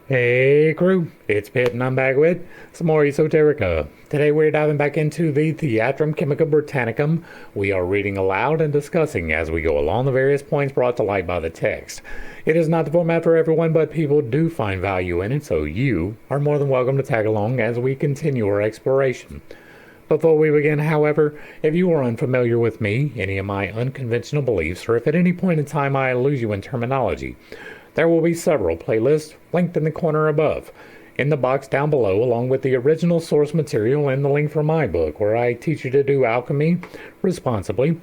Hey crew, it's Pitt and I'm back with some more Esoterica. Today we're diving back into the Theatrum Chemicum Britannicum. We are reading aloud and discussing as we go along the various points brought to light by the text. It is not the format for everyone, but people do find value in it, so you are more than welcome to tag along as we continue our exploration. Before we begin, however, if you are unfamiliar with me, any of my unconventional beliefs, or if at any point in time I lose you in terminology, there will be several playlists linked in the corner above, in the box down below, along with the original source material and the link for my book, where I teach you to do alchemy responsibly,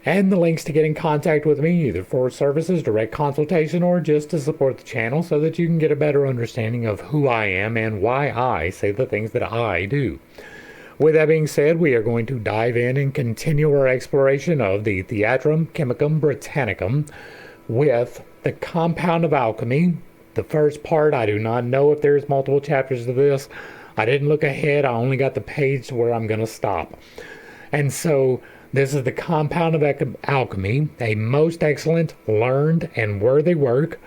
and the links to get in contact with me, either for services, direct consultation, or just to support the channel so that you can get a better understanding of who I am and why I say the things that I do. With that being said, we are going to dive in and continue our exploration of the Theatrum Chemicum Britannicum with the compound of alchemy. The first part, I do not know if there's multiple chapters of this. I didn't look ahead. I only got the page to where I'm going to stop. And so this is the compound of alchemy, a most excellent, learned, and worthy work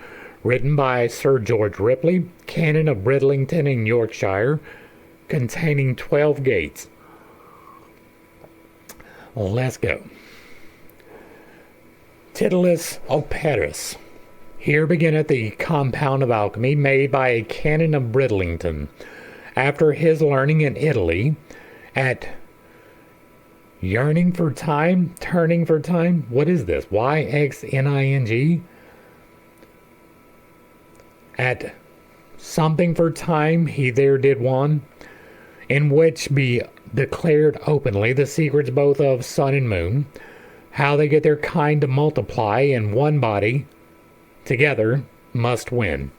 written by Sir George Ripley, Canon of Bridlington in Yorkshire, containing 12 gates. Let's go. Titulus Opetus. Here beginneth the compound of alchemy made by a canon of Bridlington, after his learning in Italy, at yearning for time, turning for time. What is this? YXNING? At something for time, he there did one, in which be declared openly the secrets both of sun and moon, how they get their kind to multiply in one body, together must win.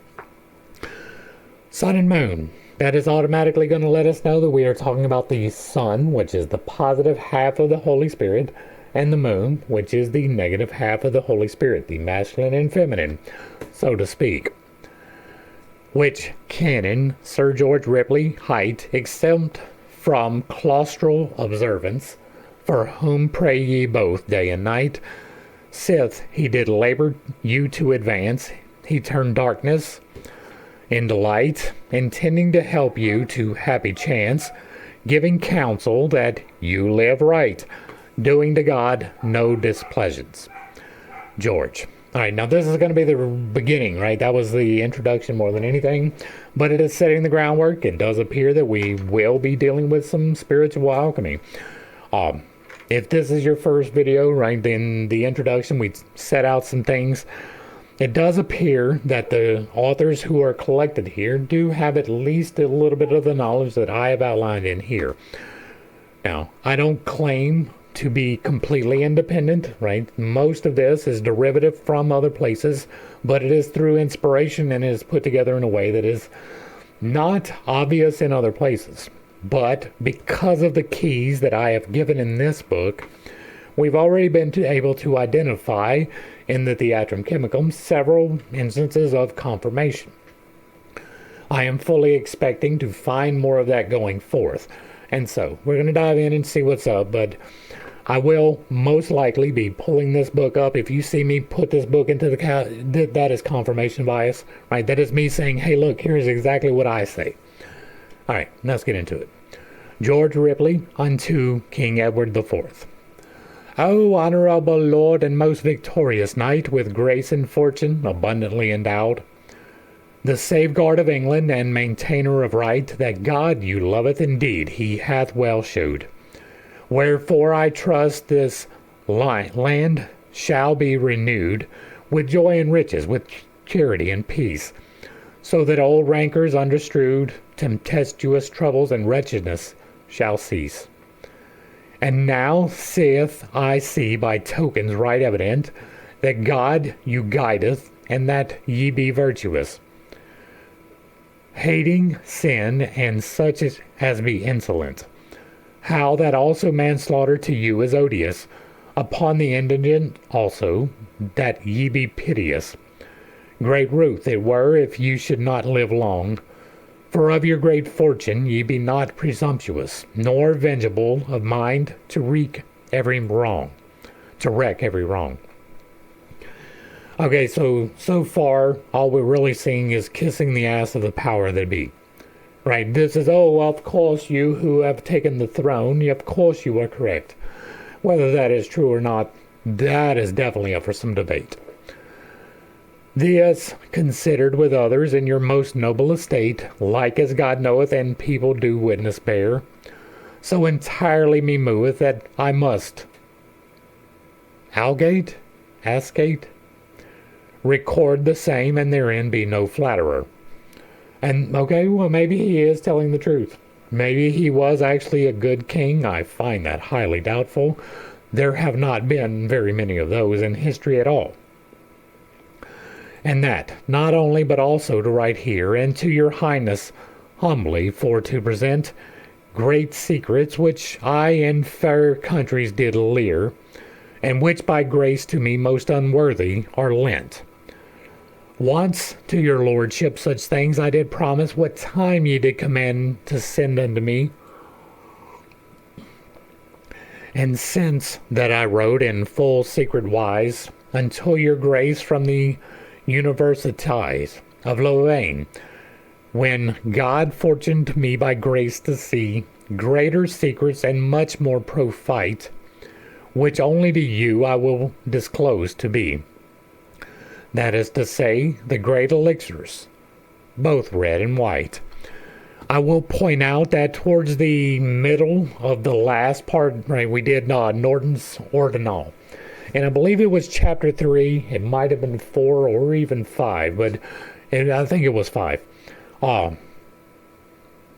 Sun and moon. That is automatically going to let us know that we are talking about the sun, which is the positive half of the Holy Spirit, and the moon, which is the negative half of the Holy Spirit, the masculine and feminine, so to speak. Which canon Sir George Ripley hight, exempt from claustral observance, for whom pray ye both day and night, sith he did labor you to advance, he turned darkness into light, intending to help you to happy chance, giving counsel that you live right, doing to God no displeasance. George. All right, now this is going to be the beginning, right? That was the introduction more than anything, but it is setting the groundwork. It does appear that we will be dealing with some spiritual alchemy. If this is your first video, right, in the introduction, we set out some things. It does appear that the authors who are collected here do have at least a little bit of the knowledge that I have outlined in here. Now, I don't claim to be completely independent, right? Most of this is derivative from other places, but it is through inspiration and is put together in a way that is not obvious in other places. But because of the keys that I have given in this book, we've already been able to identify in the Theatrum Chemicum several instances of confirmation. I am fully expecting to find more of that going forth. And so we're going to dive in and see what's up, but I will most likely be pulling this book up. If you see me put this book into the that is confirmation bias, right? That is me saying, hey, look, here's exactly what I say. All right, let's get into it. George Ripley unto King Edward IV. O honorable Lord and most victorious knight, with grace and fortune abundantly endowed, the safeguard of England and maintainer of right, that God you loveth indeed, he hath well shewed. Wherefore I trust this land shall be renewed with joy and riches, with charity and peace, so that old rancors understrewed, tempestuous troubles and wretchedness shall cease. And now saith I see by tokens right evident, that God you guideth, and that ye be virtuous, hating sin and such as be insolent. How that also manslaughter to you is odious, upon the indigent also, that ye be piteous. Great ruth it were if you should not live long, for of your great fortune ye be not presumptuous, nor vengeable of mind to wreak every wrong. Okay, so far, all we're really seeing is kissing the ass of the power that be. Right? This is, oh, well, of course, you who have taken the throne, of course you are correct. Whether that is true or not, that is definitely up for some debate. This, considered with others in your most noble estate, like as God knoweth and people do witness bear, so entirely me moveth that I must algate, record the same, and therein be no flatterer. And, okay, well, maybe he is telling the truth. Maybe he was actually a good king. I find that highly doubtful. There have not been very many of those in history at all. And that, not only but also to write here, and to your highness humbly, for to present great secrets which I in fair countries did lear, and which by grace to me most unworthy are lent. Once to your lordship such things I did promise, what time ye did command to send unto me. And since that I wrote in full secret wise until your grace from the universities of Louvain, when God fortuned me by grace to see greater secrets and much more profite, which only to you I will disclose to be. That is to say, the great elixirs, both red and white. I will point out that towards the middle of the last part, right, we did Norton's Ordinal. And I believe it was chapter 3. It might have been 4 or even 5, but I think it was 5.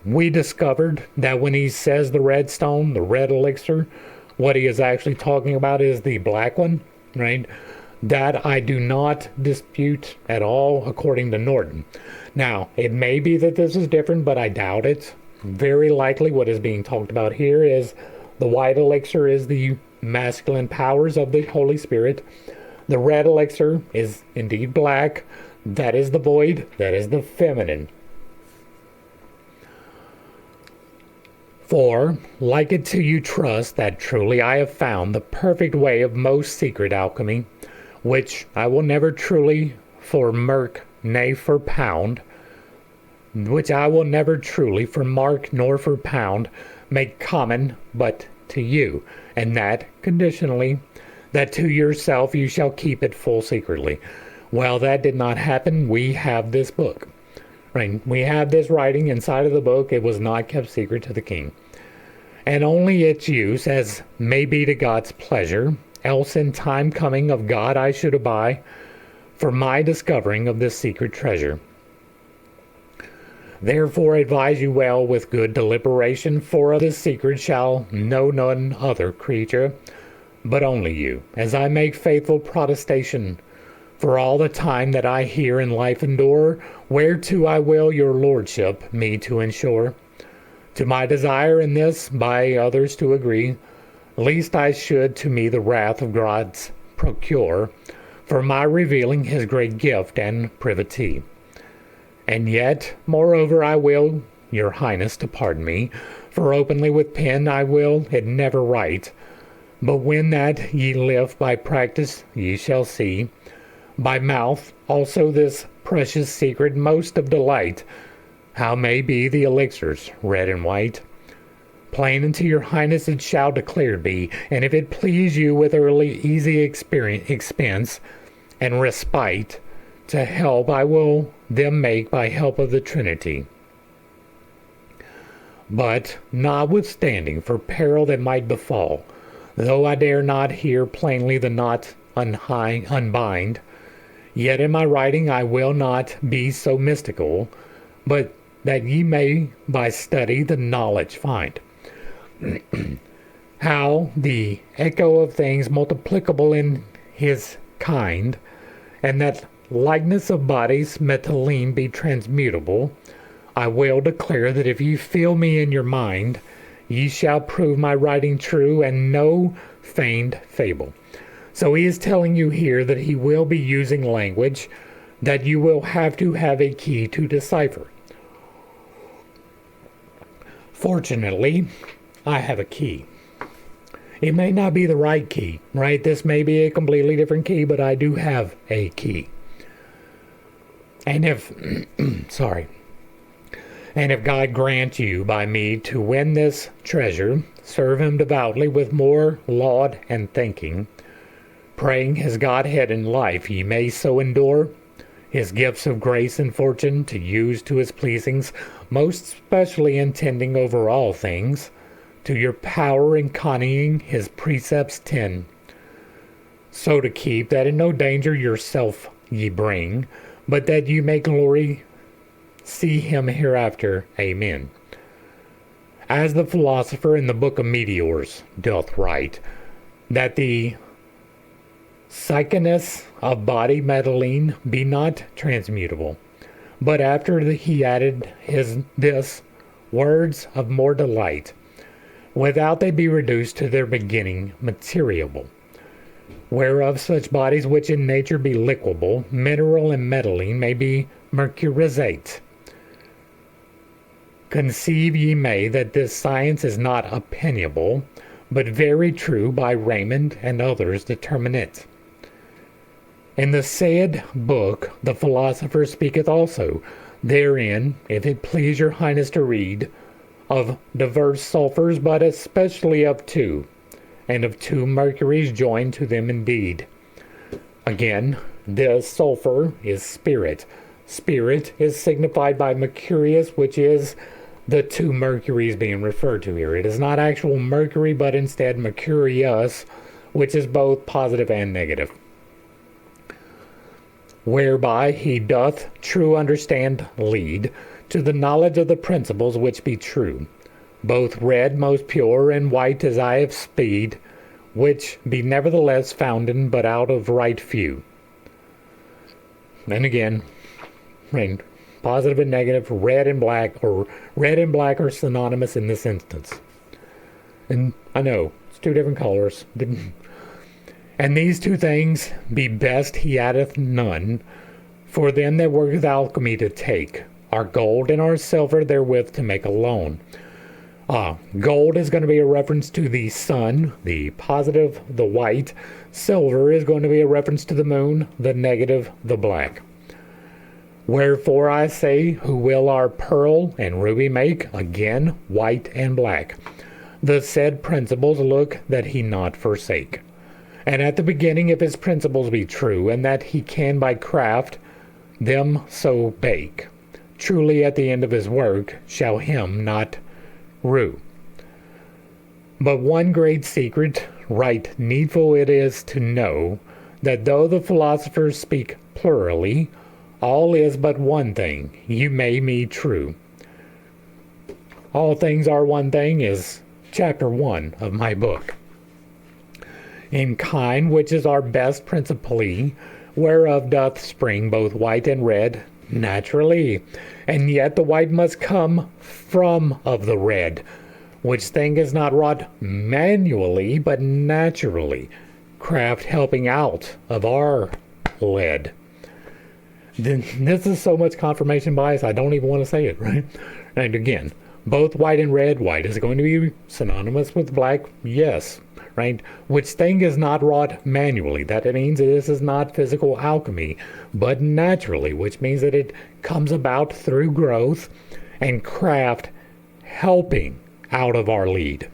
We discovered that when he says the red stone, the red elixir, what he is actually talking about is the black one, right? That I do not dispute at all according to Norton. Now, it may be that this is different, but I doubt it. Very likely what is being talked about here is the white elixir is the masculine powers of the Holy Spirit. The red elixir is indeed black. That is the void. That is the feminine. For, like it to you trust that truly I have found the perfect way of most secret alchemy, which I will never truly for merk, nay for pound, which I will never truly for mark nor for pound make common but to you, and that conditionally, that to yourself you shall keep it full secretly. Well, that did not happen. We have this book, right? We have this writing inside of the book. It was not kept secret to the king, and only its use as may be to God's pleasure, else in time coming of God I should abide for my discovering of this secret treasure. Therefore advise you well with good deliberation, for of this secret shall know none other creature, but only you, as I make faithful protestation for all the time that I here in life endure, whereto I will your lordship me to ensure. To my desire in this by others to agree, lest I should to me the wrath of God's procure, for my revealing his great gift and privity. And yet, moreover, I will your highness to pardon me, for openly with pen I will it never write, but when that ye live by practice ye shall see, by mouth also this precious secret most of delight, how may be the elixirs red and white. Plain unto your highness it shall declared be, and if it please you with early easy expense and respite, to help I will them make by help of the Trinity. But, notwithstanding, for peril that might befall, though I dare not here plainly the knot unbind, yet in my writing I will not be so mystical, but that ye may by study the knowledge find. How the echo of things multiplicable in his kind, and that likeness of bodies metalline be transmutable, I will declare that if ye feel me in your mind, ye shall prove my writing true and no feigned fable. So he is telling you here that he will be using language that you will have a key to decipher. Fortunately, I have a key. It may not be the right key, right? This may be a completely different key, but I do have a key. And if, sorry, and if God grant you by me to win this treasure, serve him devoutly with more laud and thinking, praying his Godhead in life ye may so endure, his gifts of grace and fortune to use to his pleasings, most specially intending over all things, to your power and conning his precepts tend, so to keep that in no danger yourself ye bring, but that you may glory see him hereafter. Amen. As the philosopher in the book of Meteors doth write, that the psychiness of body meddling be not transmutable, but after he added this words of more delight, without they be reduced to their beginning materiable, whereof such bodies which in nature be liquable, mineral and metalline may be mercurizate. Conceive ye may that this science is not opinionable, but very true by Raymond and others determine it. In the said book the philosopher speaketh also, therein, if it please your highness to read, of diverse sulfurs, but especially of two, and of two mercuries joined to them indeed. Again, the sulfur is spirit. Spirit is signified by mercurius, which is the two mercuries being referred to here. It is not actual mercury, but instead mercurius, which is both positive and negative. Whereby he doth true understand lead to the knowledge of the principles which be true, both red most pure and white as eye of speed, which be nevertheless founden but out of right few. And again, positive and negative, red and black are synonymous in this instance. And I know, it's two different colors. And these two things be best he addeth none, for them that work with alchemy to take, our gold and our silver therewith to make a loan. Gold is going to be a reference to the sun, the positive, the white. Silver is going to be a reference to the moon, the negative, the black. Wherefore I say, who will our pearl and ruby make, again, white and black. The said principles look that he not forsake. And at the beginning, if his principles be true, and that he can by craft them so bake, truly at the end of his work shall him not rue. But one great secret, right needful it is to know, that though the philosophers speak plurally, all is but one thing, you may me true. All things are one thing is chapter 1 of my book. In kind, which is our best principally, whereof doth spring both white and red, naturally, and yet the white must come from of the red, which thing is not wrought manually, but naturally, craft helping out of our lead. Then this is so much confirmation bias, I don't even want to say it, right? And again, both white and red, white is going to be synonymous with black, yes, right? Which thing is not wrought manually. That means this is not physical alchemy, but naturally, which means that it comes about through growth and craft helping out of our lead.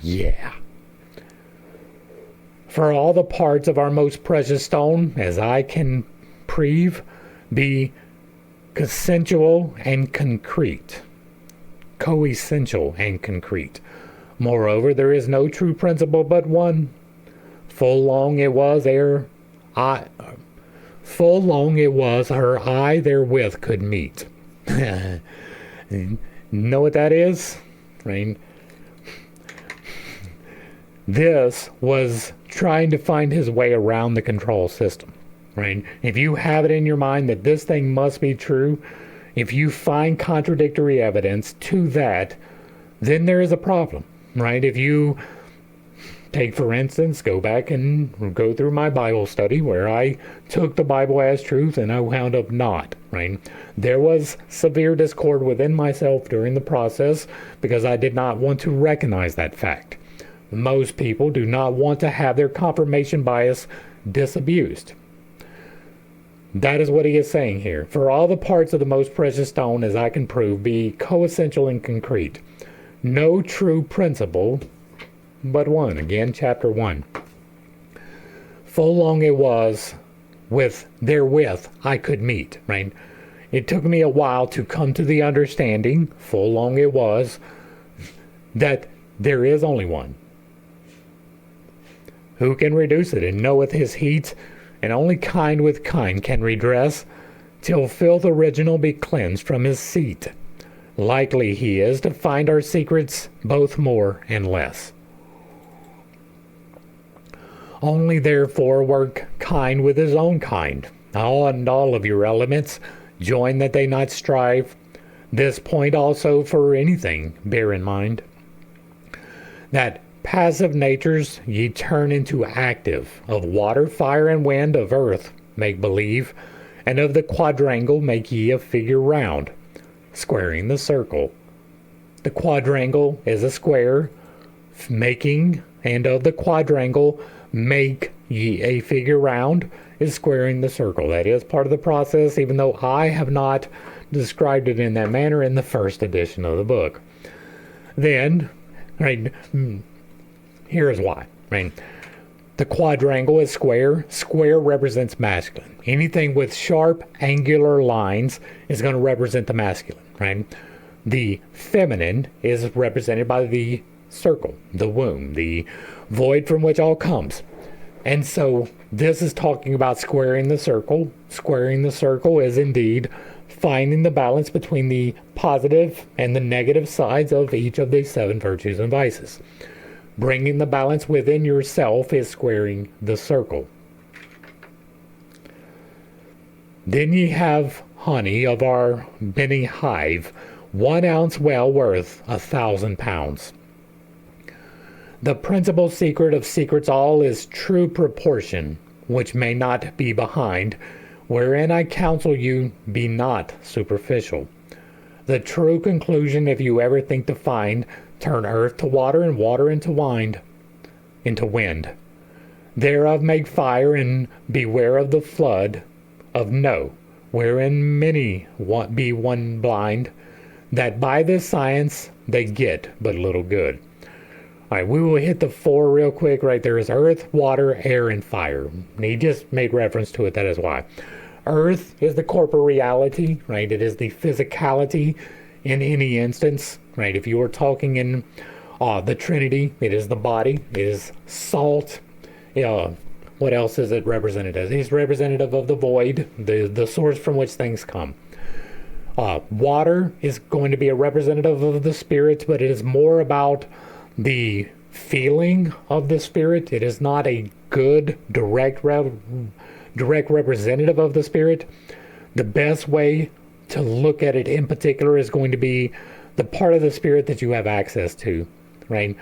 Yeah. For all the parts of our most precious stone, as I can prove, be coessential and concrete. Coessential and concrete. Moreover, there is no true principle but one. Full long it was her eye therewith could meet. Know what that is? Right? This was trying to find his way around the control system. Right? If you have it in your mind that this thing must be true, if you find contradictory evidence to that, then there is a problem. Right? If you take, for instance, go back and go through my Bible study where I took the Bible as truth and I wound up not, right? There was severe discord within myself during the process because I did not want to recognize that fact. Most people do not want to have their confirmation bias disabused. That is what he is saying here. For all the parts of the most precious stone, as I can prove, be coessential and concrete. No true principle but one. Again, chapter 1. Full long it was therewith I could meet, right? It took me a while to come to the understanding, full long it was, that there is only one. Who can reduce it, and knoweth his heat, and only kind with kind can redress, till filth original be cleansed from his seat. Likely he is to find our secrets both more and less. Only therefore work kind with his own kind. All of your elements join that they not strive. This point also for anything bear in mind, that passive natures ye turn into active, of water, fire, and wind, of earth make believe, and of the quadrangle make ye a figure round, squaring the circle. The quadrangle is a square, making, and of the quadrangle make ye a figure round is squaring the circle. That is part of the process, even though I have not described it in that manner in the first edition of the book. Then, right, here's why. Right? The quadrangle is square. Square represents masculine. Anything with sharp, angular lines is going to represent the masculine. Right? The feminine is represented by the circle, the womb, the void from which all comes. And so this is talking about squaring the circle. Squaring the circle is indeed finding the balance between the positive and the negative sides of each of the 7 virtues and vices. Bringing the balance within yourself is squaring the circle. Then ye have honey of our many hive, 1 ounce well worth 1,000 pounds. The principal secret of secrets all is true proportion, which may not be behind, wherein I counsel you be not superficial. The true conclusion, if you ever think to find, turn earth to water and water into wind. Thereof make fire, and beware of the flood of no, wherein many be one blind, that by this science they get but little good. All right, we will hit the 4 real quick. Right, there is earth, water, air, and fire. And he just made reference to it. That is why. Earth is the corporeality, right? It is the physicality in any instance, right? If you are talking in the Trinity, it is the body. It is salt. What else is it represented as? It's representative of the void, the source from which things come. Water is going to be a representative of the spirit, but it is more about the feeling of the spirit. It is not a good direct representative of the spirit. The best way to look at it in particular is going to be the part of the spirit that you have access to, right?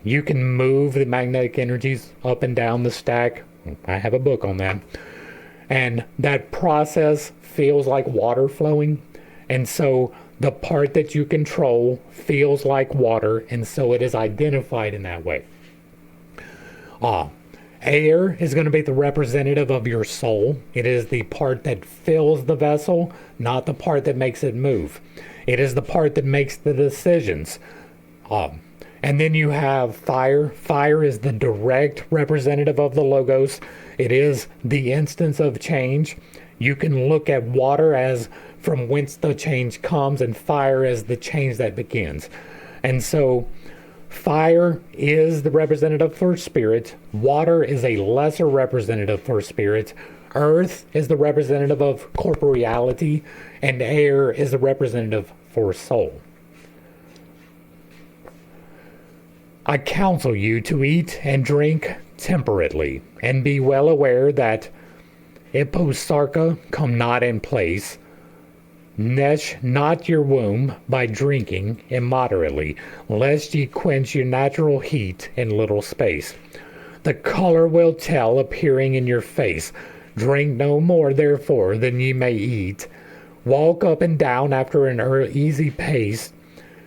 You can move the magnetic energies up and down the stack. I have a book on that. And that process feels like water flowing. And so the part that you control feels like water, and so it is identified in that way. Air is going to be the representative of your soul. It is the part that fills the vessel, not the part that makes it move. It is the part that makes the decisions. And then you have fire. Fire is the direct representative of the logos. It is the instance of change. You can look at water as from whence the change comes, and fire as the change that begins. And so fire is the representative for spirit. Water is a lesser representative for spirit. Earth is the representative of corporeality, and air is the representative for soul. I counsel you to eat and drink temperately, and be well aware that Eposarca come not in place. Nesh not your womb by drinking immoderately, lest ye quench your natural heat in little space. The color will tell appearing in your face. Drink no more, therefore, than ye may eat. Walk up and down after an easy pace.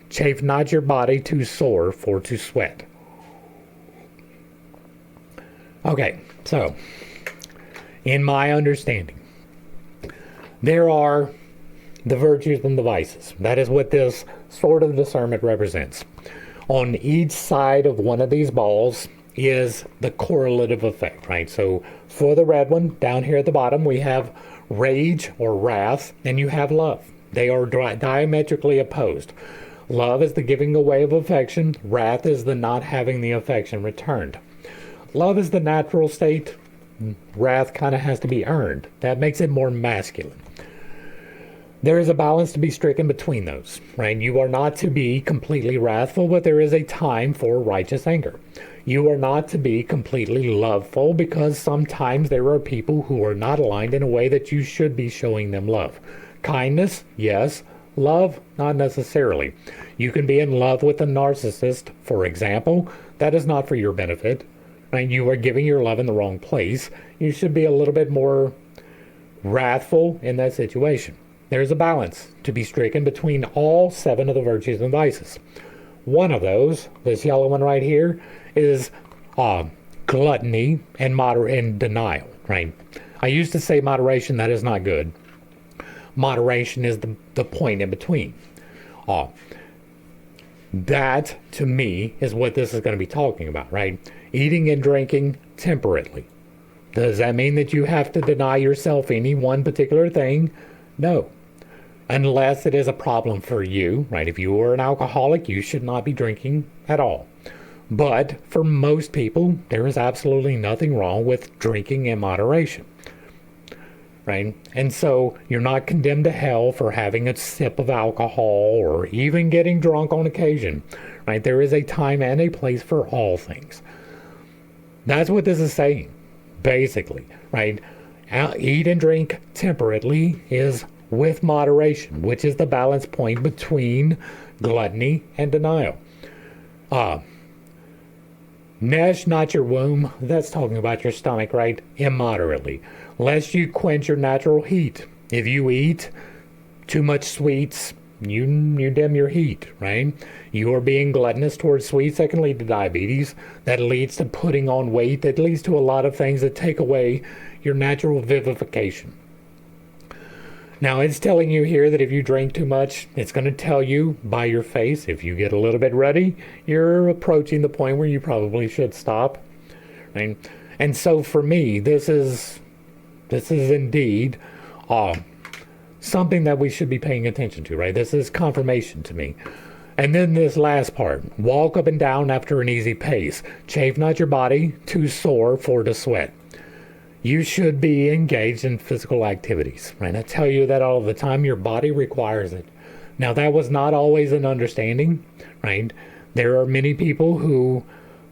Chafe not your body too sore for to sweat. Okay, so in my understanding, there are the virtues and the vices. That is what this sort of discernment represents. On each side of one of these balls is the correlative effect, right? So for the red one, down here at the bottom, we have rage or wrath, and you have love. They are diametrically opposed. Love is the giving away of affection. Wrath is the not having the affection returned. Love is the natural state. Wrath kind of has to be earned. That makes it more masculine. There is a balance to be stricken between those, right? You are not to be completely wrathful, but there is a time for righteous anger. You are not to be completely loveful, because sometimes there are people who are not aligned in a way that you should be showing them love. Kindness, yes. Love, not necessarily. You can be in love with a narcissist, for example. That is not for your benefit, right? You are giving your love in the wrong place. You should be a little bit more wrathful in that situation. There's a balance to be stricken between all 7 of the virtues and vices. One of those, this yellow one right here, is gluttony and denial, right? I used to say moderation. That is not good. Moderation is the point in between. That, to me, is what this is going to be talking about, right? Eating and drinking temperately. Does that mean that you have to deny yourself any one particular thing? No. Unless it is a problem for you, right? If you are an alcoholic, you should not be drinking at all. But for most people, there is absolutely nothing wrong with drinking in moderation, right? And so you're not condemned to hell for having a sip of alcohol or even getting drunk on occasion, right? There is a time and a place for all things. That's what this is saying, basically, right? Eat and drink temperately is with moderation, which is the balance point between gluttony and denial. Gnash not your womb, that's talking about your stomach, right? Immoderately, lest you quench your natural heat. If you eat too much sweets, you dim your heat, right? You are being gluttonous towards sweets. That can lead to diabetes. That leads to putting on weight. That leads to a lot of things that take away your natural vivification. Now, it's telling you here that if you drink too much, it's going to tell you by your face. If you get a little bit ruddy, you're approaching the point where you probably should stop. Right? And so for me, this is indeed something that we should be paying attention to, right? This is confirmation to me. And then this last part, walk up and down after an easy pace. Chafe not your body, too sore for to sweat. You should be engaged in physical activities, right? I tell you that all the time. Your body requires it. Now, that was not always an understanding, right? There are many people who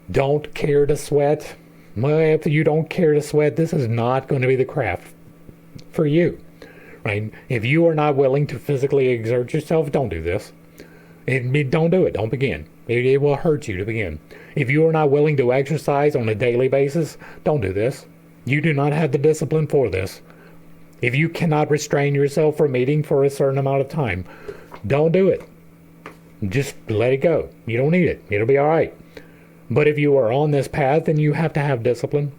don't care to sweat. Well, if you don't care to sweat, this is not going to be the craft for you, right? If you are not willing to physically exert yourself, don't do this. Don't do it. Don't begin. It will hurt you to begin. If you are not willing to exercise on a daily basis, don't do this. You do not have the discipline for this. If you cannot restrain yourself from eating for a certain amount of time, don't do it. Just let it go. You don't need it. It'll be all right. But if you are on this path, then you have to have discipline.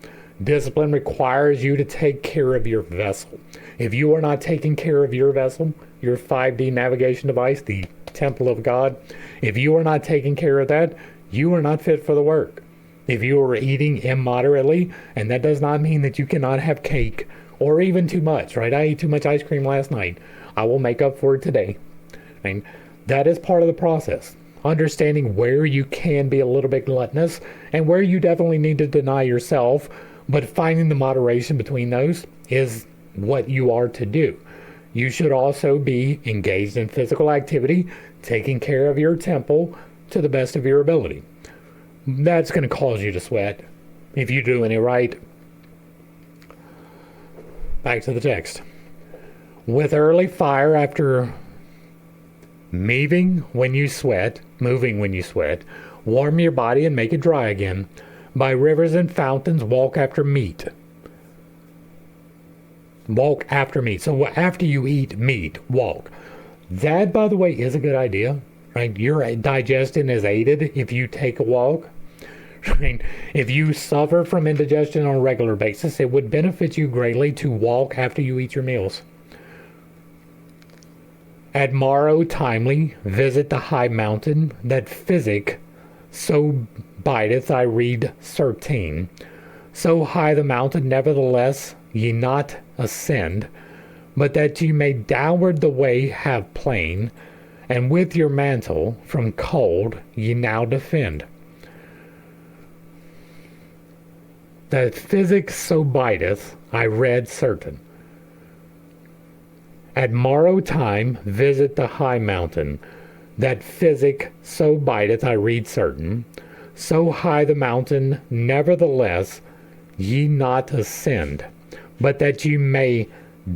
Discipline requires you to take care of your vessel. If you are not taking care of your vessel, your 5D navigation device, the temple of God, if you are not taking care of that, you are not fit for the work. If you are eating immoderately, and that does not mean that you cannot have cake or even too much, right? I ate too much ice cream last night. I will make up for it today. And that is part of the process. Understanding where you can be a little bit gluttonous and where you definitely need to deny yourself, but finding the moderation between those is what you are to do. You should also be engaged in physical activity, taking care of your temple to the best of your ability. That's going to cause you to sweat if you're doing it right. Back to the text. With early fire after moving when you sweat, warm your body and make it dry again. By rivers and fountains, walk after meat. Walk after meat. So after you eat meat, walk. That, by the way, is a good idea, right? Your digestion is aided if you take a walk, Right? If you suffer from indigestion on a regular basis, it would benefit you greatly to walk after you eat your meals. At morrow timely, visit the high mountain that physic so biteth, I read 13. So high the mountain, nevertheless, ye not ascend, but that ye may downward the way have plain, and with your mantle from cold ye now defend. That physic so biteth, I read certain. At morrow time visit the high mountain, that physic so biteth, I read certain. So high the mountain, nevertheless, ye not ascend, but that ye may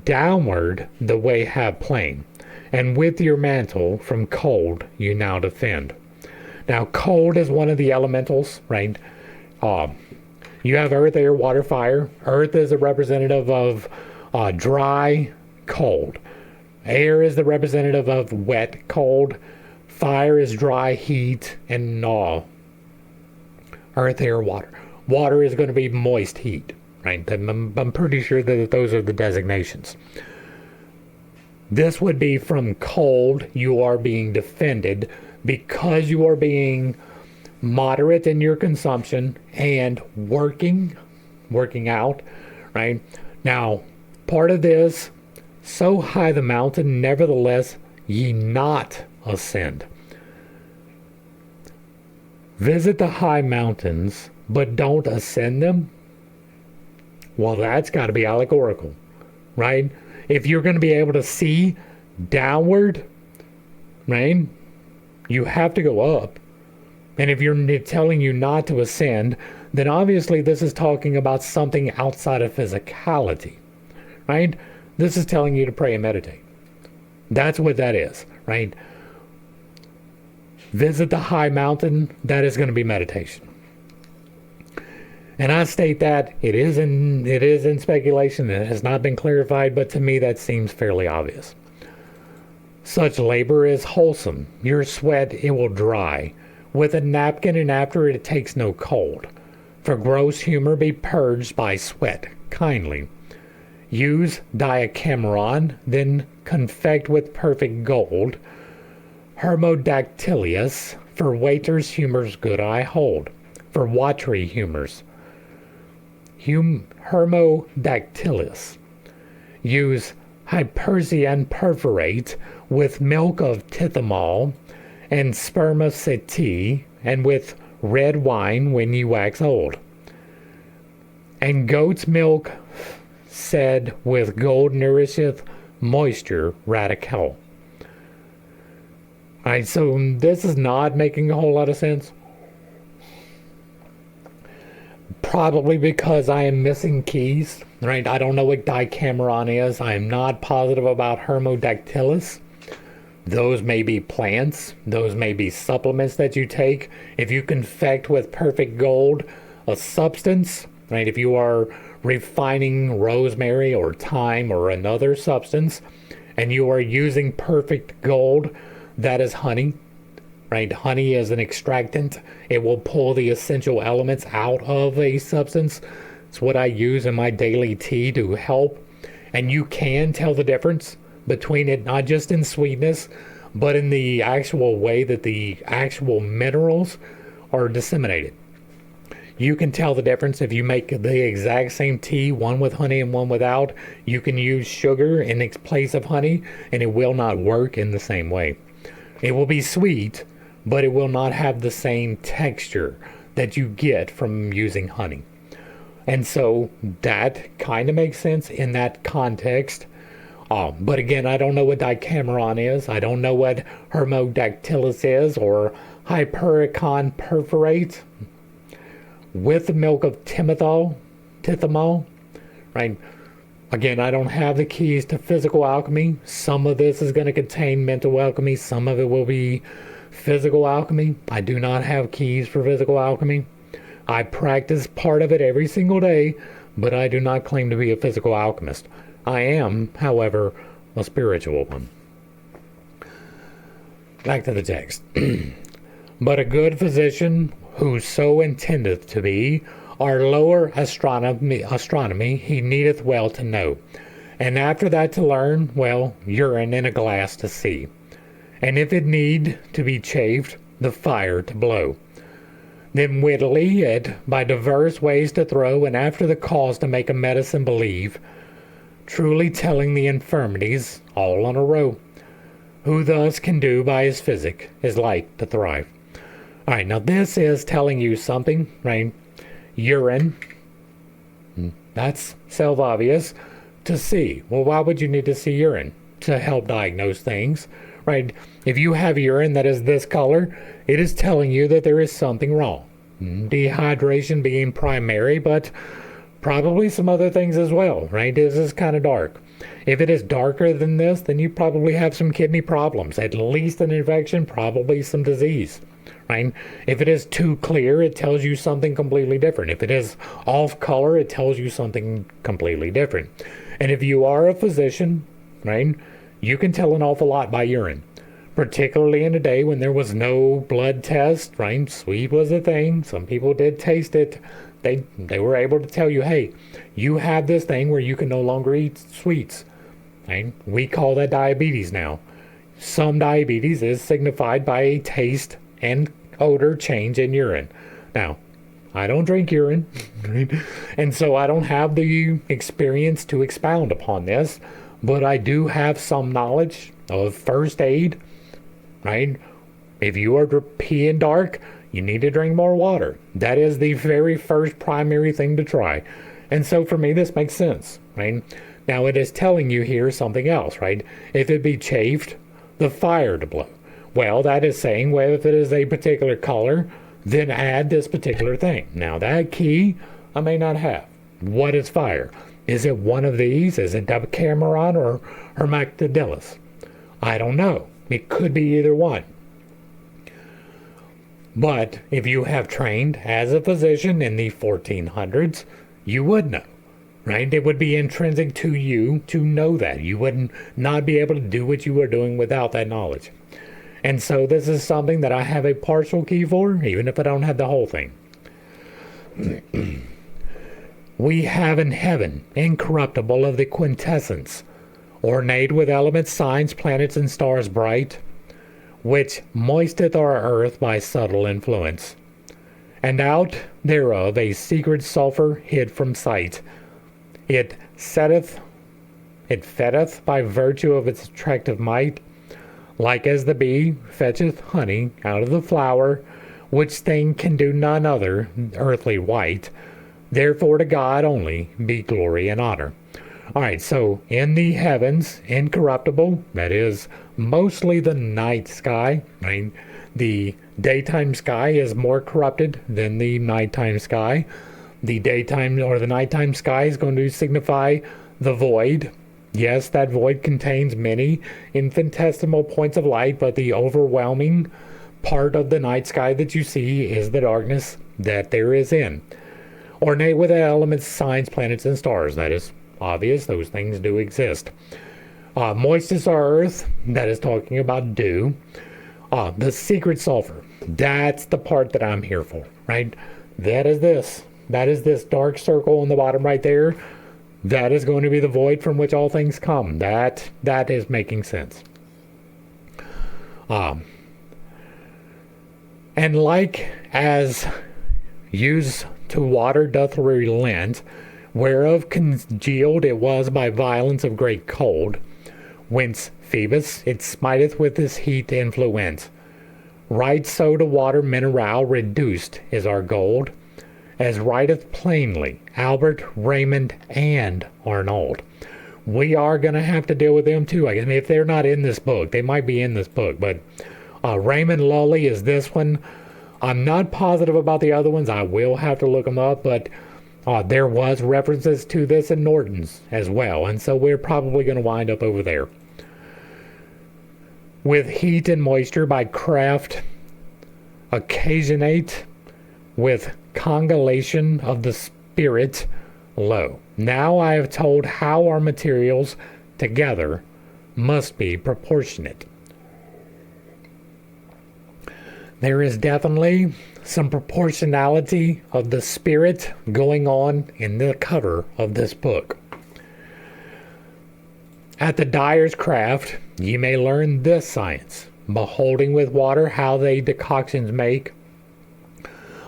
downward the way have plain, and with your mantle from cold you now defend. Now, cold is one of the elementals, right? You have earth, air, water, fire. Earth is a representative of dry, cold. Air is the representative of wet, cold. Fire is dry, heat, and earth, air, water. Water is going to be moist, heat, right? I'm pretty sure that those are the designations. This would be from cold, you are being defended because you are being moderate in your consumption and working out, right? Now, part of this, so high the mountain, nevertheless, ye not ascend. Visit the high mountains, but don't ascend them. Well, that's got to be allegorical, right? If you're going to be able to see downward, right, you have to go up. And if you're telling you not to ascend, then obviously this is talking about something outside of physicality, right? This is telling you to pray and meditate. That's what that is, right? Visit the high mountain, that is going to be meditation. And I state that it is in speculation. It has not been clarified, but to me that seems fairly obvious. Such labor is wholesome. Your sweat, it will dry. With a napkin, and after it takes no cold. For gross humor be purged by sweat, kindly. Use diacameron, then confect with perfect gold. Hermodactylius, for waiters' humors good I hold. For watery humors. Hermodactylius. Use Hypersian perforate with milk of tithymol and spermaceti, and with red wine when ye wax old. And goat's milk said with gold nourisheth moisture radical. Alright, so this is not making a whole lot of sense. Probably because I am missing keys, right? I don't know what dicameron is. I am not positive about Hermodactylus. Those may be plants. Those may be supplements that you take. If you confect with perfect gold, a substance, right? If you are refining rosemary or thyme or another substance, and you are using perfect gold, that is honey, right? Honey is an extractant. It will pull the essential elements out of a substance. It's what I use in my daily tea to help. And you can tell the difference between it, not just in sweetness, but in the actual way that the actual minerals are disseminated. You can tell the difference if you make the exact same tea, one with honey and one without. You can use sugar in its place of honey, and it will not work in the same way. It will be sweet, but it will not have the same texture that you get from using honey. And so that kind of makes sense in that context. But again, I don't know what dicameron is. I don't know what Hermodactylus is, or Hypericon perforate with the milk of tithymol, right? Again, I don't have the keys to physical alchemy. Some of this is going to contain mental alchemy. Some of it will be physical alchemy. I do not have keys for physical alchemy. I practice part of it every single day, but I do not claim to be a physical alchemist. I am, however, a spiritual one. Back to the text. But a good physician who so intendeth to be, our lower astronomy he needeth well to know, and after that to learn, well, urine in a glass to see, and if it need to be chafed, the fire to blow. Then wittily it by diverse ways to throw, and after the cause to make a medicine believe, truly telling the infirmities all on a row. Who thus can do by his physic his light to thrive. Alright, now this is telling you something, right? Urine, that's self-obvious. To see, well, why would you need to see urine? To help diagnose things, right? If you have urine that is this color, it is telling you that there is something wrong. Dehydration being primary, but probably some other things as well, right? This is kind of dark. If it is darker than this, then you probably have some kidney problems, at least an infection, probably some disease, right? If it is too clear, it tells you something completely different. If it is off color, it tells you something completely different. And if you are a physician, right, you can tell an awful lot by urine, particularly in a day when there was no blood test, right? Sweet was a thing. Some people did taste it. They were able to tell you, hey, you have this thing where you can no longer eat sweets. Right? We call that diabetes now. Some diabetes is signified by a taste and odor change in urine. Now, I don't drink urine, right? And so I don't have the experience to expound upon this, but I do have some knowledge of first aid, right? If you are peeing dark, you need to drink more water. That is the very first primary thing to try. And so for me, this makes sense, right? Now it is telling you here something else, right? If it be chafed, the fire to blow. Well, that is saying, well, if it is a particular color, then add this particular thing. Now that key I may not have. What is fire? Is it one of these? Is it Decameron or Hermactodilus? I don't know. It could be either one. But if you have trained as a physician in the 1400s, you would know, right? It would be intrinsic to you to know that. You wouldn't not be able to do what you were doing without that knowledge. And so this is something that I have a partial key for, even if I don't have the whole thing. We have in heaven incorruptible of the quintessence, ornate with elements, signs, planets, and stars bright, which moisteth our earth by subtle influence, and out thereof a secret sulphur hid from sight. It fetteth by virtue of its attractive might, like as the bee fetcheth honey out of the flower, which thing can do none other earthly wight. Therefore to God only be glory and honor. Alright, so in the heavens, incorruptible, that is mostly the night sky, right? The daytime sky is more corrupted than the nighttime sky. The daytime or the nighttime sky is going to signify the void. Yes, that void contains many infinitesimal points of light, but the overwhelming part of the night sky that you see is the darkness that there is in. Ornate with elements, signs, planets, and stars. That is obvious. Those things do exist. Moist is our earth. That is talking about dew. The secret sulfur. That's the part that I'm here for, right? That is this. That is this dark circle on the bottom right there. That is going to be the void from which all things come. That is making sense. And like as used to water doth relent, whereof congealed it was by violence of great cold, whence Phoebus it smiteth with his heat influent. Right so to water mineral reduced is our gold, as writeth plainly Albert, Raymond, and Arnold. We are going to have to deal with them too. I mean, if they're not in this book, they might be in this book, but Raymond Lully is this one. I'm not positive about the other ones. I will have to look them up, but there was references to this in Norton's as well, and so we're probably going to wind up over there. With heat and moisture by craft occasionate with congelation of the spirit low. Now I have told how our materials together must be proportionate. there is definitely some proportionality of the spirit going on in the cover of this book. At the dyer's craft, you may learn this science, beholding with water how they decoctions make,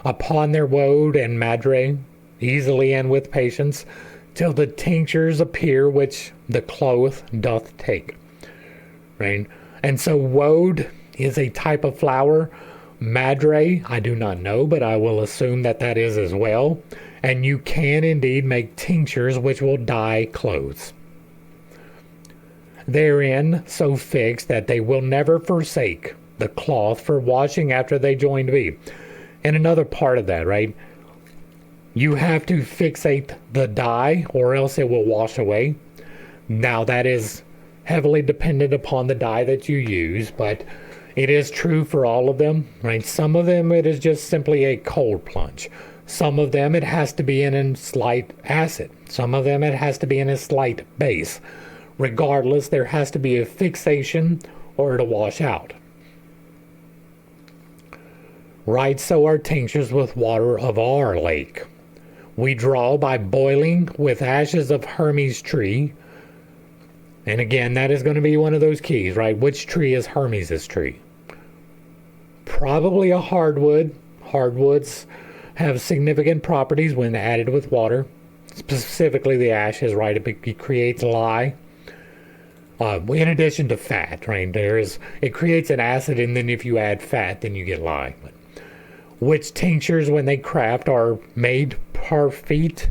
upon their woad and madre, easily and with patience, till the tinctures appear which the cloth doth take. Right? And so woad is a type of flower. Madre, I do not know, but I will assume that that is as well. And you can indeed make tinctures which will dye clothes. Therein so fixed that they will never forsake the cloth for washing after they join to be. And another part of that, right? You have to fixate the dye or else it will wash away. Now that is heavily dependent upon the dye that you use, but it is true for all of them, right? Some of them it is just simply a cold plunge. Some of them it has to be in a slight acid. Some of them it has to be in a slight base. Regardless, there has to be a fixation or it'll wash out. Right, so are tinctures with water of our lake. We draw by boiling with ashes of Hermes tree. And again, that is going to be one of those keys, right? Which tree is Hermes' tree? Probably a hardwood. Hardwoods have significant properties when added with water. Specifically the ashes, right? It creates lye. In addition to fat, right? It creates an acid, and then if you add fat, then you get lye. Which tinctures, when they craft, are made per feet,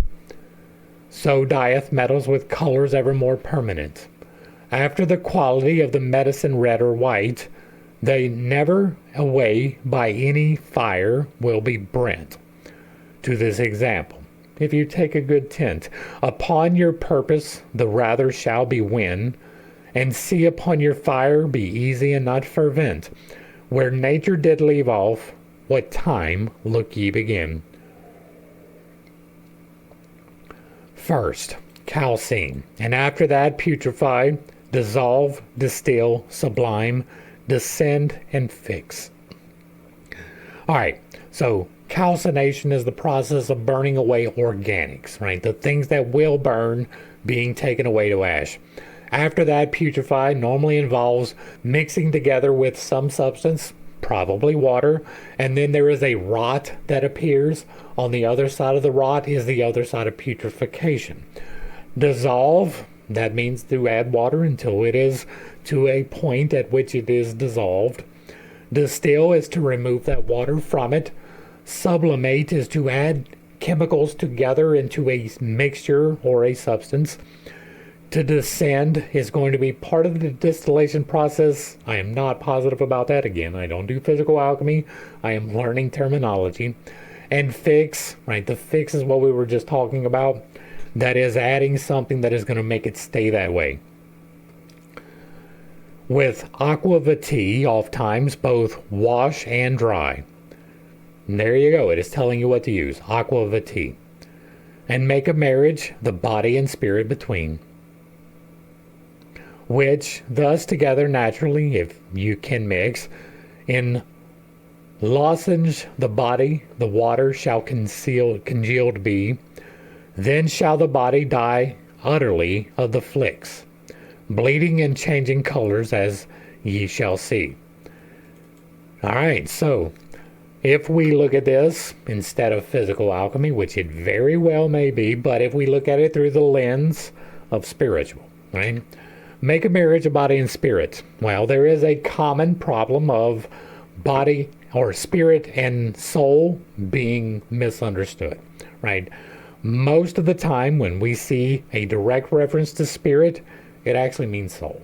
so dieth metals with colors ever more permanent. After the quality of the medicine red or white, they never away by any fire will be burnt. To this example, if you take a good tint, upon your purpose the rather shall be win, and see upon your fire be easy and not fervent. Where nature did leave off, what time look ye begin? First, calcine, and after that putrefy, dissolve, distill, sublime, descend, and fix. Alright, so calcination is the process of burning away organics, right? The things that will burn being taken away to ash. After that, putrefy normally involves mixing together with some substance, probably water, and then there is a rot that appears. On the other side of the rot is the other side of putrefaction. Dissolve, that means to add water until it is to a point at which it is dissolved. Distill is to remove that water from it. Sublimate is to add chemicals together into a mixture or a substance. To descend is going to be part of the distillation process. I am not positive about that. Again, I don't do physical alchemy. I am learning terminology. And fix, right? The fix is what we were just talking about. That is adding something that is going to make it stay that way. With aqua vitae, oftentimes both wash and dry. And there you go. It is telling you what to use. Aqua vitae. And make a marriage, the body and spirit between. Which thus together naturally, if you can mix, in lozenge the body, the water shall congealed be. Then shall the body die utterly of the flix, bleeding and changing colors as ye shall see. Alright, so if we look at this instead of physical alchemy, which it very well may be, but if we look at it through the lens of spiritual, right? Make a marriage of body and spirit. Well, there is a common problem of body or spirit and soul being misunderstood, right? Most of the time when we see a direct reference to spirit, it actually means soul,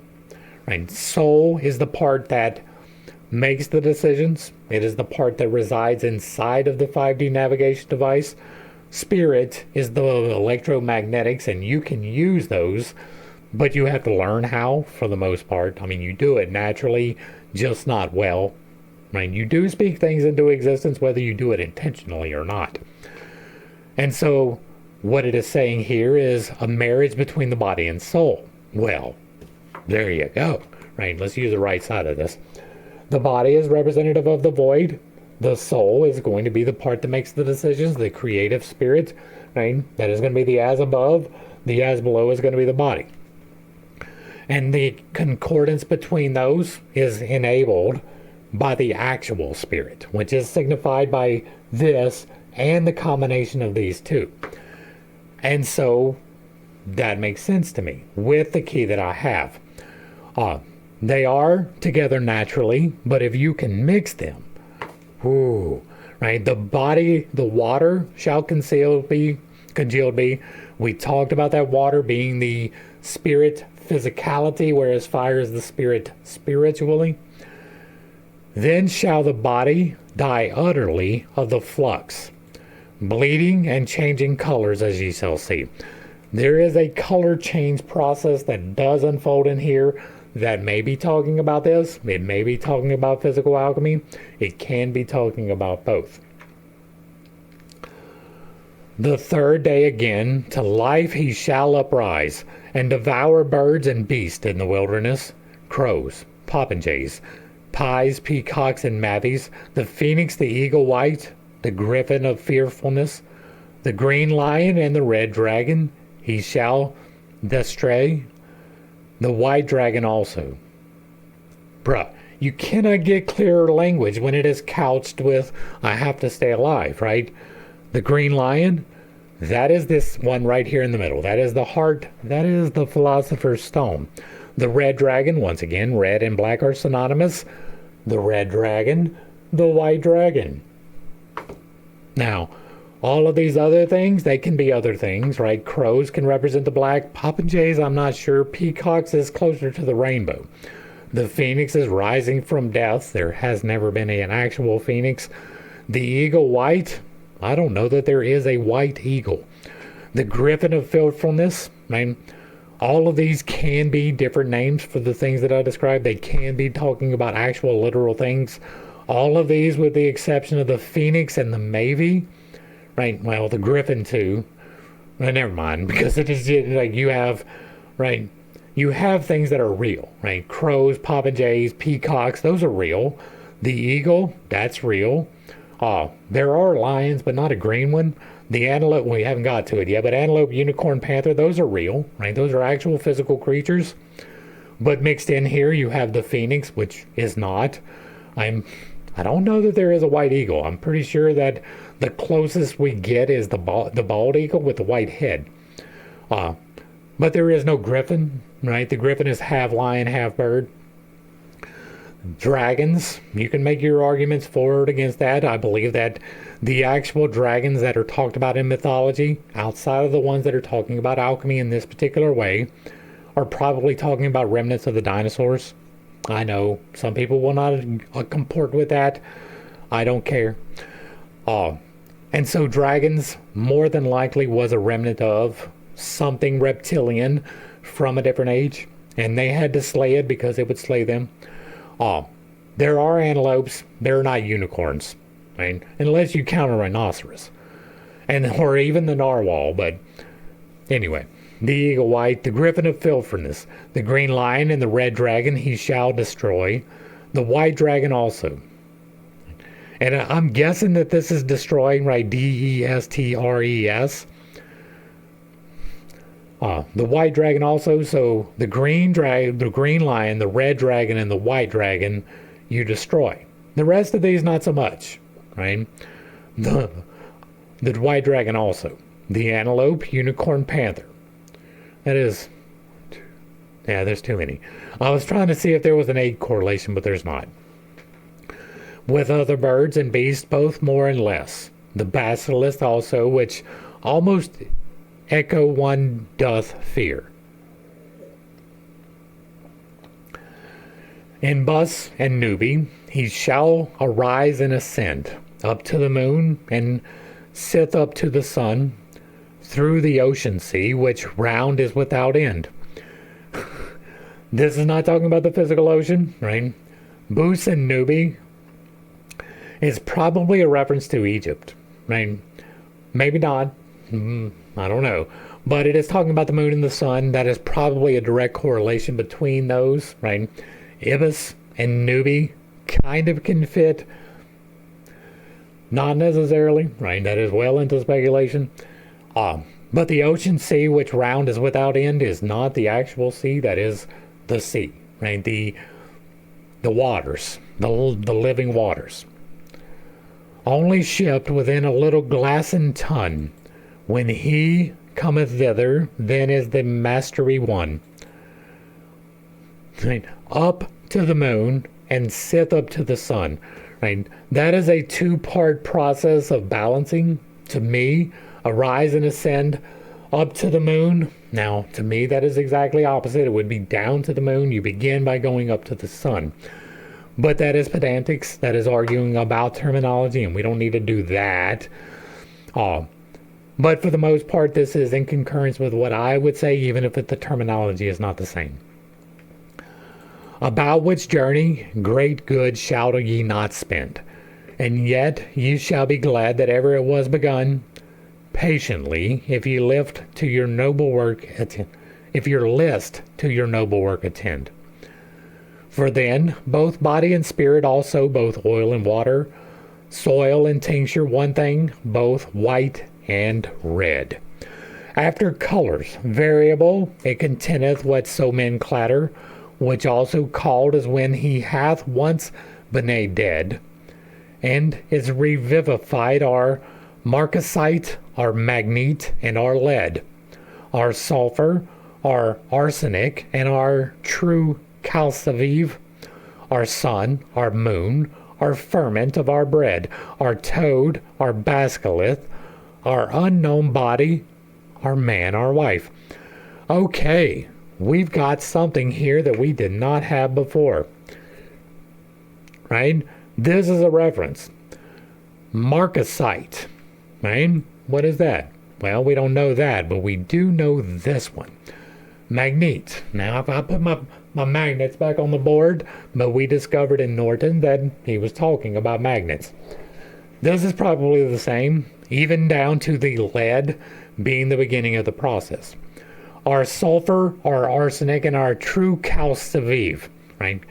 right? Soul is the part that makes the decisions. It is the part that resides inside of the 5D navigation device. Spirit is the electromagnetics, and you can use those, but you have to learn how for the most part. I mean, you do it naturally, just not well, right? You do speak things into existence whether you do it intentionally or not. And so what it is saying here is a marriage between the body and soul. Well, there you go, right? Let's use the right side of this. The body is representative of the void, The soul is going to be the part that makes the decisions, the creative spirit, right? That is going to be the as above. The as below is going to be the body. And the concordance between those is enabled by the actual spirit, which is signified by this and the combination of these two. And so that makes sense to me with the key that I have. They are together naturally, but if you can mix them, right? The body, the water shall congealed be. We talked about that water being the spirit physicality, whereas fire is the spirit spiritually. Then shall the body die utterly of the flux, bleeding and changing colors, as ye shall see. There is a color change process that does unfold in here that may be talking about this. It may be talking about physical alchemy. It can be talking about both. The third day again, to life he shall uprise, and devour birds and beasts in the wilderness, crows, popinjays, pies, peacocks, and mavies, the phoenix, the eagle white, the griffin of fearfulness, the green lion, and the red dragon, he shall destroy, the white dragon also. Bruh, you cannot get clearer language when it is couched with, I have to stay alive, right? The green lion, that is this one right here in the middle. That is the heart. That is the philosopher's stone. The red dragon, once again, red and black are synonymous. The red dragon, the white dragon. Now, all of these other things, they can be other things, right? Crows can represent the black. Popinjays, I'm not sure. Peacocks is closer to the rainbow. The phoenix is rising from death. There has never been an actual phoenix. The eagle white, I don't know that there is a white eagle. The griffin of fearfulness, all of these can be different names for the things that I described. They can be talking about actual literal things. All of these, with the exception of the phoenix and the mavi, right? Well, the griffin too. Well, never mind, because it is like you have, right? You have things that are real, right? Crows, popinjays, peacocks, those are real. The eagle, that's real. There are lions, but not a green one. The antelope, we haven't got to it yet, but antelope, unicorn, panther, those are real, right? Those are actual physical creatures. But mixed in here, you have the phoenix, which is not. I don't know that there is a white eagle. I'm pretty sure that the closest we get is the bald eagle with the white head. But there is no griffin, right? The griffin is half lion, half bird. Dragons, you can make your arguments for or against that. I believe that the actual dragons that are talked about in mythology, outside of the ones that are talking about alchemy in this particular way, are probably talking about remnants of the dinosaurs. I know some people will not comport with that. I don't care. And so dragons more than likely was a remnant of something reptilian from a different age, and they had to slay it because it would slay them. There are antelopes. They're not unicorns, right? Unless you count a rhinoceros, or even the narwhal. But anyway, the eagle white, the griffin of fearfulness, the green lion, and the red dragon he shall destroy. The white dragon also. And I'm guessing that this is destroying, right? D-E-S-T-R-E-S. The white dragon also. So the green lion, the red dragon, and the white dragon, you destroy. The rest of these, not so much, right? The white dragon also. The antelope, unicorn, panther. That is, yeah, there's too many. I was trying to see if there was an egg correlation, but there's not. With other birds and beasts, both more and less. The basilisk also, which almost echo one doth fear. In Bus and Nubi, he shall arise and ascend up to the moon, and sith up to the sun, through the ocean sea, which round is without end. This is not talking about the physical ocean, right? Bus and Nubi is probably a reference to Egypt, right? Maybe not. I don't know. But it is talking about the moon and the sun. That is probably a direct correlation between those, right? Ibis and Nubi kind of can fit. Not necessarily, right? That is well into speculation. But the ocean sea, which round is without end, is not the actual sea. That is the sea, right? The waters, the living waters. Only shipped within a little glassen tun. When he cometh thither, then is the mastery won. Right? Up to the moon and sith up to the sun. Right? That is a two-part process of balancing. To me, a rise and ascend up to the moon. Now, to me, that is exactly opposite. It would be down to the moon. You begin by going up to the sun. But that is pedantics. That is arguing about terminology, and we don't need to do that. But for the most part, this is in concurrence with what I would say, even if the terminology is not the same. About which journey great good shall ye not spend, and yet ye shall be glad that ever it was begun, patiently, if ye lift to your noble work if your list to your noble work attend. For then both body and spirit also, both oil and water, soil and tincture, one thing, both white and red. After colors variable, it contenteth whatso men clatter, which also called as when he hath once been dead, and is revivified our marcasite, our magnete, and our lead, our sulfur, our arsenic, and our true calcive, our sun, our moon, our ferment of our bread, our toad, our basculith, our unknown body, our man, our wife. Okay, we've got something here that we did not have before. Right? This is a reference. Marcasite. Right? What is that? Well, we don't know that, but we do know this one. Magnete. Now, if I put my magnets back on the board, but we discovered in Norton that he was talking about magnets. This is probably the same, even down to the lead being the beginning of the process. Our sulfur, our arsenic, and our true calcive, right?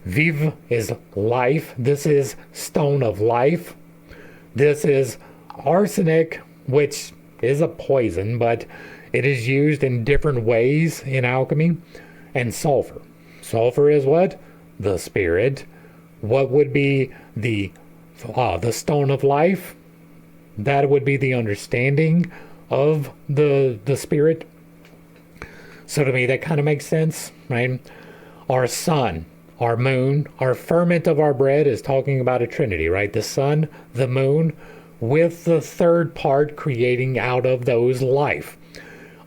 Vive is life. This is stone of life. This is arsenic, which is a poison, but it is used in different ways in alchemy. And sulfur. Sulfur is what? The spirit. What would be the stone of life? That would be the understanding of the spirit. So to me, that kind of makes sense, right? Our sun, our moon, our ferment of our bread is talking about a trinity, right? The sun, the moon, with the third part creating out of those life.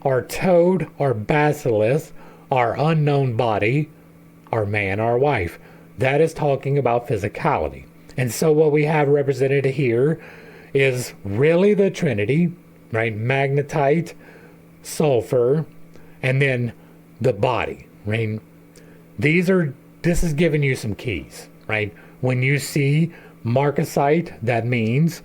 Our toad, our basilisk, our unknown body, our man, our wife. That is talking about physicality. And so what we have represented here is really the trinity, right? Magnetite, sulfur, and then the body, right? This is giving you some keys, right? When you see marcasite, that means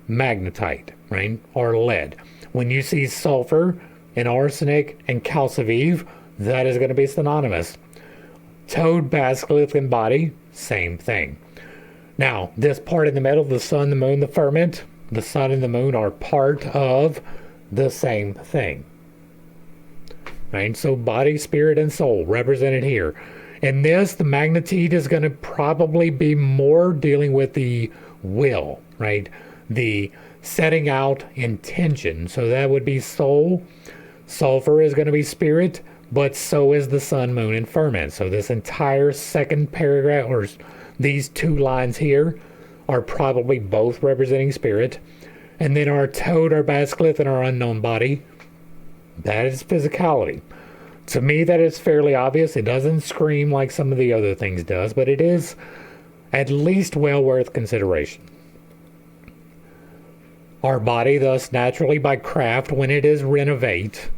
magnetite, right? Or lead. When you see sulfur and arsenic and calcive, that is going to be synonymous. Toad, basilisk, and body, same thing. Now, this part in the middle, the sun, the moon, the ferment, the sun and the moon are part of the same thing. Right? So body, spirit, and soul represented here. In this, the magnetite is going to probably be more dealing with the will, right? The setting out intention. So that would be soul. Sulfur is going to be spirit, but so is the sun, moon, and ferment. So this entire second paragraph, or these two lines here, are probably both representing spirit. And then our toad, our basilisk, and our unknown body, that is physicality. To me, that is fairly obvious. It doesn't scream like some of the other things does, but it is at least well worth consideration. Our body, thus, naturally by craft, when it is renovate,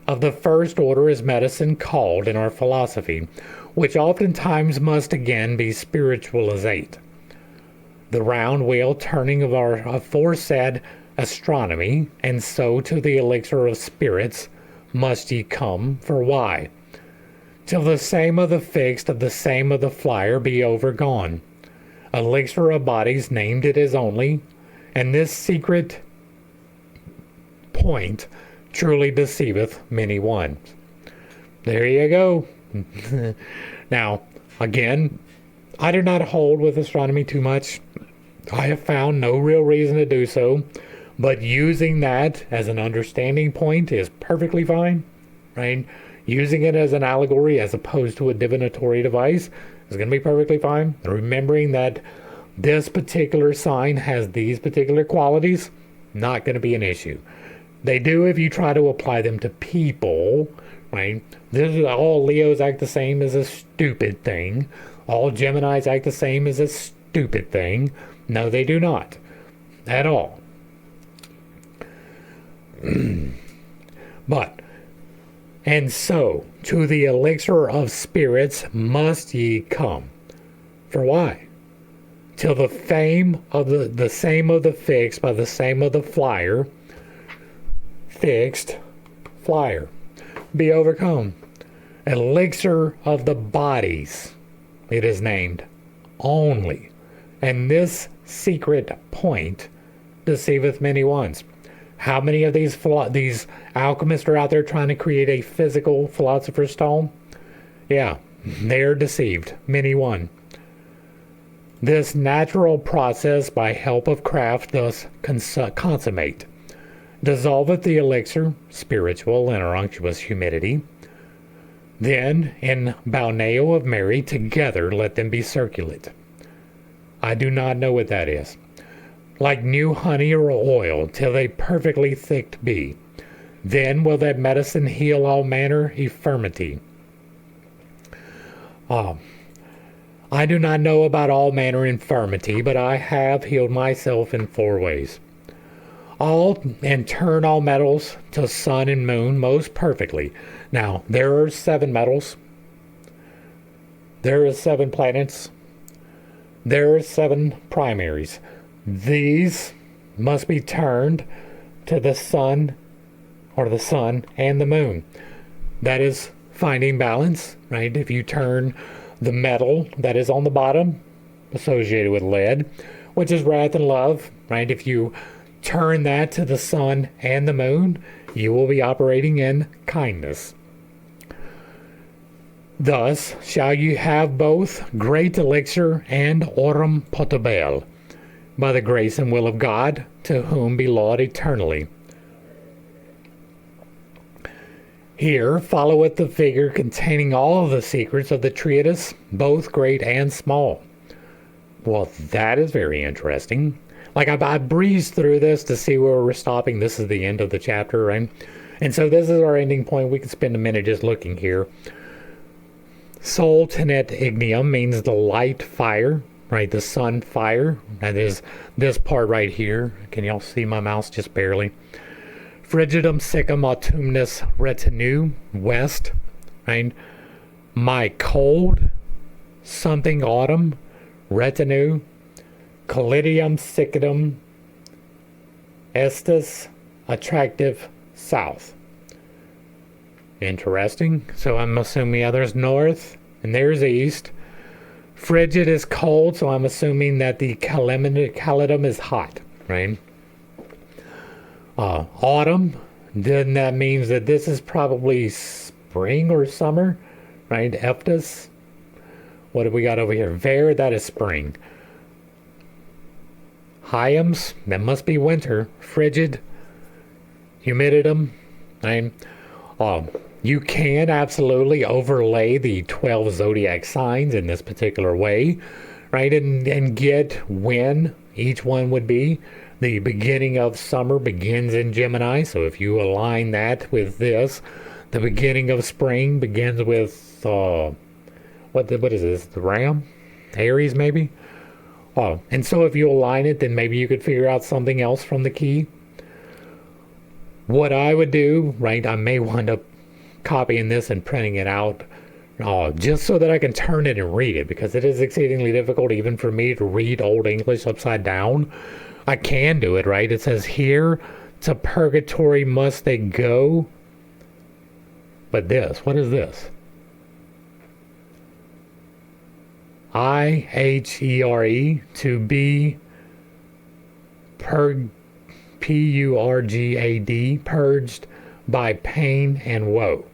of the first order is medicine called in our philosophy, which oftentimes must again be spiritualizate. The round wheel turning of our aforesaid astronomy, and so to the elixir of spirits must ye come, for why? Till the same of the fixed of the same of the flyer be overgone. Elixir of bodies named it is only, And this secret point truly deceiveth many ones. There you go. Now, again, I do not hold with astronomy too much. I have found no real reason to do so, but using that as an understanding point is perfectly fine, right? Using it as an allegory as opposed to a divinatory device is going to be perfectly fine. Remembering that this particular sign has these particular qualities, not going to be an issue. They do if you try to apply them to people, right? This is all Leos act the same is a stupid thing. All Geminis act the same is a stupid thing. No, they do not. At all. But, and so, to the elixir of spirits must ye come. For why? Till the fame of the same of the fixed by the same of the flyer, fixed flyer, be overcome. Elixir of the bodies, it is named, only. And this secret point deceiveth many ones. How many of these alchemists are out there trying to create a physical philosopher's stone? Yeah, they are deceived. Many one. This natural process by help of craft thus consummate. Dissolveth the elixir, spiritual and unctuous humidity. Then, in Balneo of Mary, together let them be circulate. I do not know what that is. Like new honey or oil, till they perfectly thick be. Then will that medicine heal all manner infirmity. I do not know about all manner infirmity, but I have healed myself in 4 ways. And turn all metals to sun and moon most perfectly. Now, there are 7 metals. There are 7 planets. There are 7 primaries. These must be turned to the sun, or the sun and the moon. That is finding balance, right? If you turn the metal that is on the bottom, associated with lead, which is wrath and love, right? If you turn that to the sun and the moon, you will be operating in kindness. Thus shall you have both great elixir and aurum potabile, by the grace and will of God, to whom be laud eternally. Here followeth the figure containing all of the secrets of the treatise, both great and small. Well, that is very interesting. Like, I breezed through this to see where we're stopping. This is the end of the chapter, right? And so this is our ending point. We can spend a minute just looking here. Sol tenet ignium means the light fire, right? The sun fire. That is this part right here. Can y'all see my mouse just barely? Frigidum siccum autumnus retinue, west, right? My cold, something autumn, retinue. Callidium siccidum estus, attractive, south. Interesting. So I'm assuming there's north and there's east. Frigid is cold, so I'm assuming that the calidum is hot, right? Autumn, then that means that this is probably spring or summer, right? Eptus. What have we got over here? Ver, that is spring. Hyams, that must be winter. Frigid. Humididum, right? You can absolutely overlay the 12 zodiac signs in this particular way, right? And get when each one would be. The beginning of summer begins in Gemini, so if you align that with this, the beginning of spring begins with, what is this, the Ram? Aries, maybe? And so if you align it, then maybe you could figure out something else from the key. What I would do, right, I may wind up copying this and printing it out just so that I can turn it and read it, because it is exceedingly difficult even for me to read Old English upside down. I can do it, right? It says here, to purgatory must they go. But this, what is this? IHERE, to be Purgad, purged by pain and woe.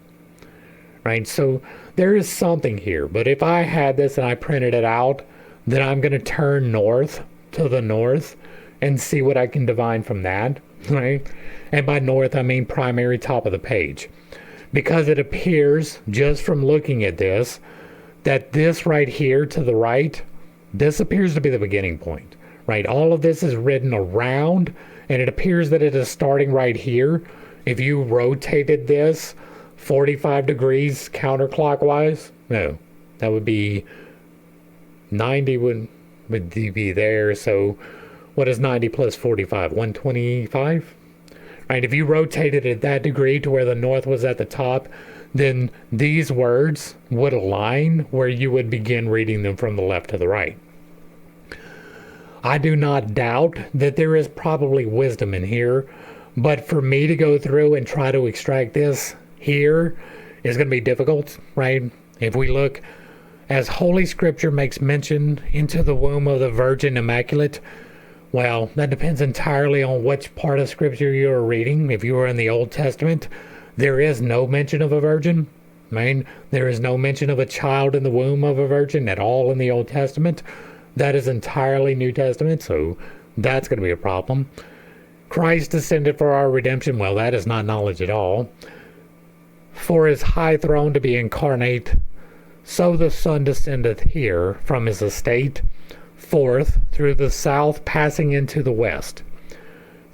Right? So there is something here. But if I had this and I printed it out, then I'm going to turn north to the north and see what I can divine from that. Right? And by north, I mean primary top of the page. Because it appears, just from looking at this, that this right here to the right, this appears to be the beginning point. Right? All of this is written around, and it appears that it is starting right here. If you rotated this 45 degrees counterclockwise, no, that would be 90 would be there. So what is 90 plus 45? 125? Right? If you rotated it that degree to where the north was at the top, then these words would align where you would begin reading them from the left to the right. I do not doubt that there is probably wisdom in here, but for me to go through and try to extract this here is going to be difficult, right? If we look, as Holy Scripture makes mention into the womb of the Virgin Immaculate, well, that depends entirely on which part of Scripture you are reading. If you are in the Old Testament, there is no mention of a virgin. Right? There is no mention of a child in the womb of a virgin at all in the Old Testament. That is entirely New Testament, so that's going to be a problem. Christ descended for our redemption. Well, that is not knowledge at all. For his high throne to be incarnate, so the Son descendeth here from his estate, forth through the south, passing into the west,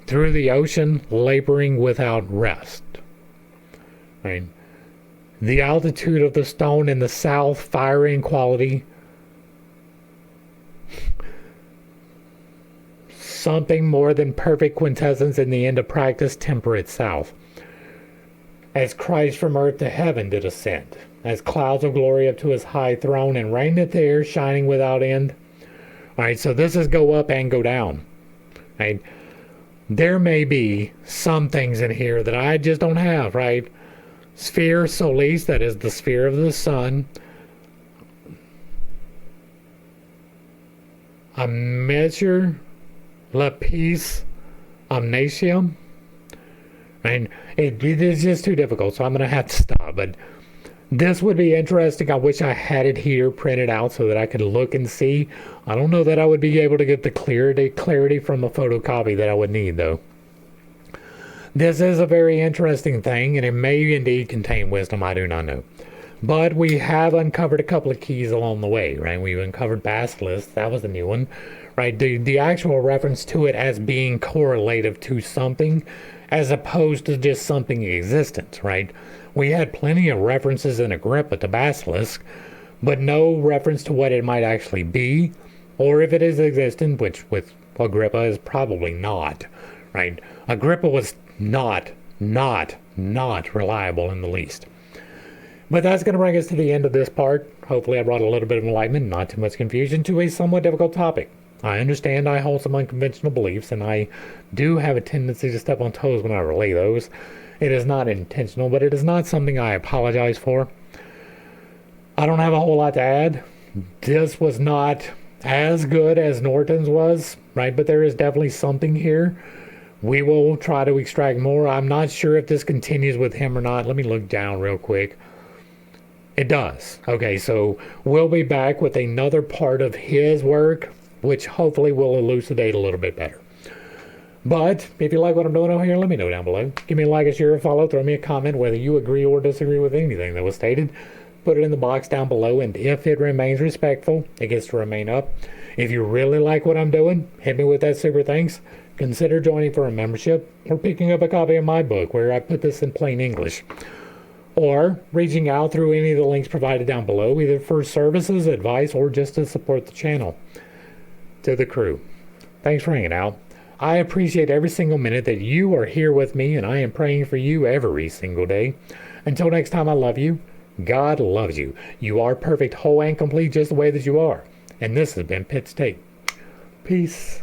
through the ocean, laboring without rest. Right? The altitude of the stone in the south, fiery in quality, something more than perfect quintessence in the end of practice, temperate south. As Christ from earth to heaven did ascend, as clouds of glory up to his high throne, and reigneth there, shining without end. Alright, so this is go up and go down. Right? There may be some things in here that I just don't have, right? Sphere Solis, that is the sphere of the sun. A measure lapis omniscium. And it is just too difficult, so I'm going to have to stop. But this would be interesting. I wish I had it here printed out so that I could look and see. I don't know that I would be able to get the clarity from a photocopy that I would need, though. This is a very interesting thing, and it may indeed contain wisdom. I do not know. But we have uncovered a couple of keys along the way, right? We've uncovered basilisk. That was a new one, right? The actual reference to it as being correlative to something as opposed to just something existent, right? We had plenty of references in Agrippa to basilisk, but no reference to what it might actually be, or if it is existent, which with Agrippa is probably not, right? Agrippa was not reliable in the least. But that's going to bring us to the end of this part. Hopefully I brought a little bit of enlightenment, not too much confusion, to a somewhat difficult topic. I understand I hold some unconventional beliefs, and I do have a tendency to step on toes when I relay those. It is not intentional, but it is not something I apologize for. I don't have a whole lot to add. This was not as good as Norton's was, right? But there is definitely something here. We will try to extract more. I'm not sure if this continues with him or not. Let me look down real quick. It does. Okay, so we'll be back with another part of his work, which hopefully will elucidate a little bit better. But if you like what I'm doing over here, let me know down below. Give me a like, a share, a follow, throw me a comment whether you agree or disagree with anything that was stated. Put it in the box down below, and if it remains respectful, it gets to remain up. If you really like what I'm doing, hit me with that super thanks. Consider joining for a membership or picking up a copy of my book where I put this in plain English. Or reaching out through any of the links provided down below, either for services, advice, or just to support the channel. To the crew, thanks for hanging out. I appreciate every single minute that you are here with me, and I am praying for you every single day. Until next time, I love you. God loves you. You are perfect, whole, and complete just the way that you are. And this has been pittstake. Peace.